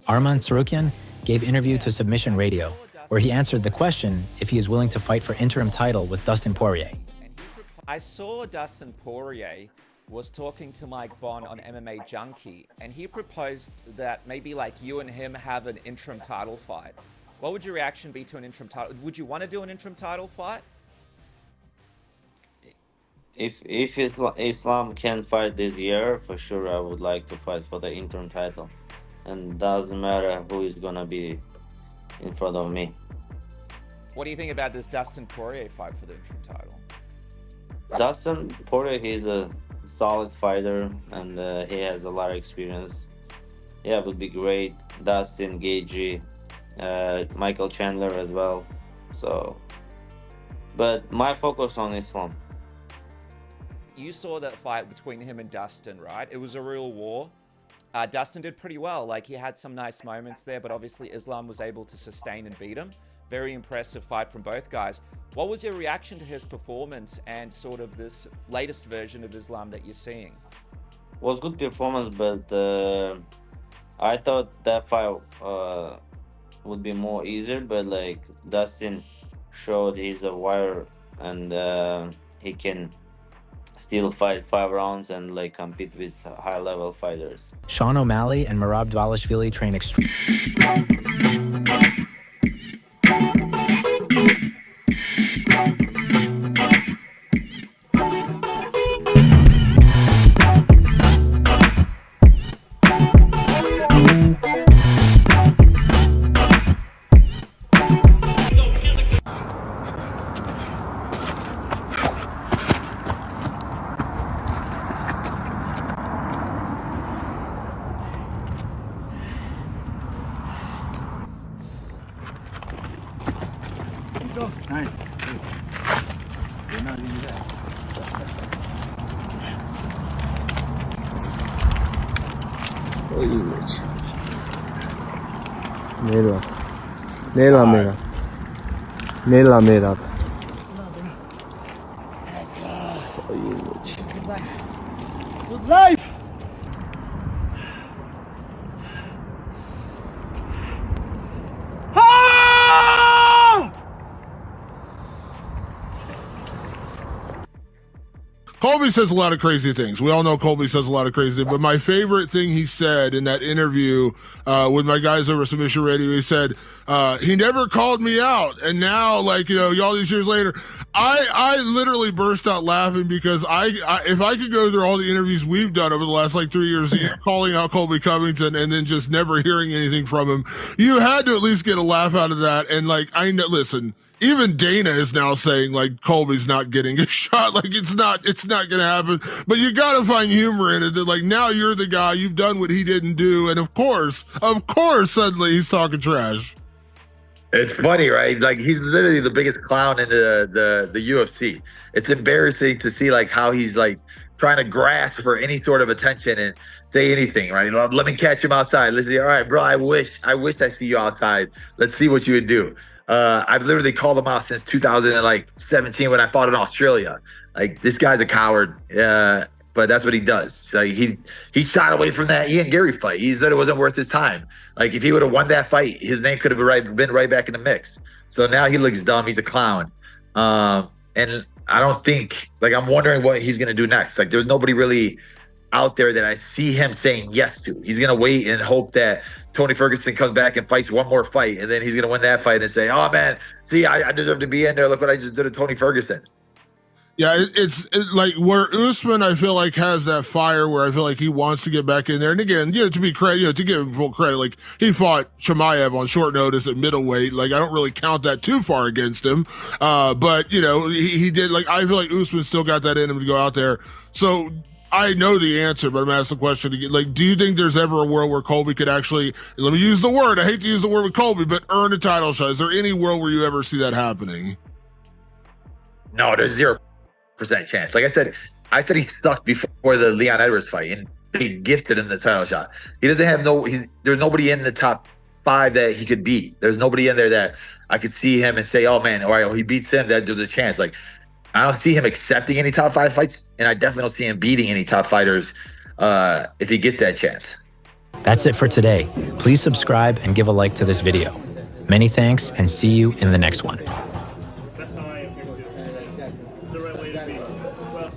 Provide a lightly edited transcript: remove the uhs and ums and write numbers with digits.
Arman Tsarukyan gave interview to Submission Radio, where he answered the question if he is willing to fight for interim title with Dustin Poirier. I saw Dustin Poirier was talking to Mike Bond on MMA Junkie, and he proposed that maybe like you and him have an interim title fight. What would your reaction be to an interim title? Would you want to do an interim title fight? If Islam can fight this year, for sure I would like to fight for the interim title. And doesn't matter who is gonna be in front of me. What do you think about this Dustin Poirier fight for the interim title? Dustin Poirier, he's a solid fighter, and he has a lot of experience. Yeah, it would be great. Dustin, Gagey, Michael Chandler as well. So, but my focus on Islam. You saw that fight between him and Dustin, right? It was a real war. Dustin did pretty well. Like, he had some nice moments there, but obviously Islam was able to sustain and beat him. Very impressive fight from both guys. What was your reaction to his performance and sort of this latest version of Islam that you're seeing? Was good performance, but I thought that fight would be more easier, but like Dustin showed he's a warrior, and he can still fight 5 rounds and like compete with high level fighters. Sean O'Malley and Merab Dvalishvili train extreme. Nice. You're not even there. Merab. Good life. Colby says a lot of crazy things. We all know Colby says a lot of crazy things, but my favorite thing he said in that interview with my guys over at Submission Radio, he said, he never called me out. And now, like, you know, all these years later, I literally burst out laughing because if I could go through all the interviews we've done over the last like 3 years, calling out Colby Covington and then just never hearing anything from him, you had to at least get a laugh out of that. And like, I know, listen, even Dana is now saying like Colby's not getting a shot. Like it's not going to happen, but you got to find humor in it. That like now you're the guy, you've done what he didn't do. And of course, suddenly he's talking trash. It's funny, right? Like he's literally the biggest clown in the UFC. It's embarrassing to see like how he's like trying to grasp for any sort of attention and say anything, right? You know, let me catch him outside. Let's see. All right, bro, I wish I see you outside. Let's see what you would do. I've literally called him out since 2017 when I fought in Australia. Like this guy's a coward, but that's what he does. Like he shot away from that Ian Gary fight. He said it wasn't worth his time. Like if he would have won that fight, his name could have been right back in the mix. So now he looks dumb. He's a clown, and I don't think like I'm wondering what he's gonna do next. Like there's nobody really out there that I see him saying yes to. He's gonna wait and hope that Tony Ferguson comes back and fights one more fight, and then he's gonna win that fight and say, "Oh man, see, I deserve to be in there. Look what I just did to Tony Ferguson." Yeah, it's like where Usman, I feel like has that fire where I feel like he wants to get back in there. And again, you know, to be credit, you know, to give him full credit, like he fought Chimaev on short notice at middleweight. Like I don't really count that too far against him, but you know, he did. Like I feel like Usman still got that in him to go out there. So I know the answer, but I'm asking the question again. Like, do you think there's ever a world where Colby could actually, let me use the word, I hate to use the word with Colby, but earn a title shot? Is there any world where you ever see that happening? No, there's 0% chance. Like I said he sucked before the Leon Edwards fight, and they gifted him the title shot. He doesn't have there's nobody in the top 5 that he could beat. There's nobody in there that I could see him and say, oh man, all right, well, he beats him, that there's a chance. Like, I don't see him accepting any top 5 fights, and I definitely don't see him beating any top fighters if he gets that chance. That's it for today. Please subscribe and give a like to this video. Many thanks, and see you in the next one. That's how I am. It's the right way to be. Well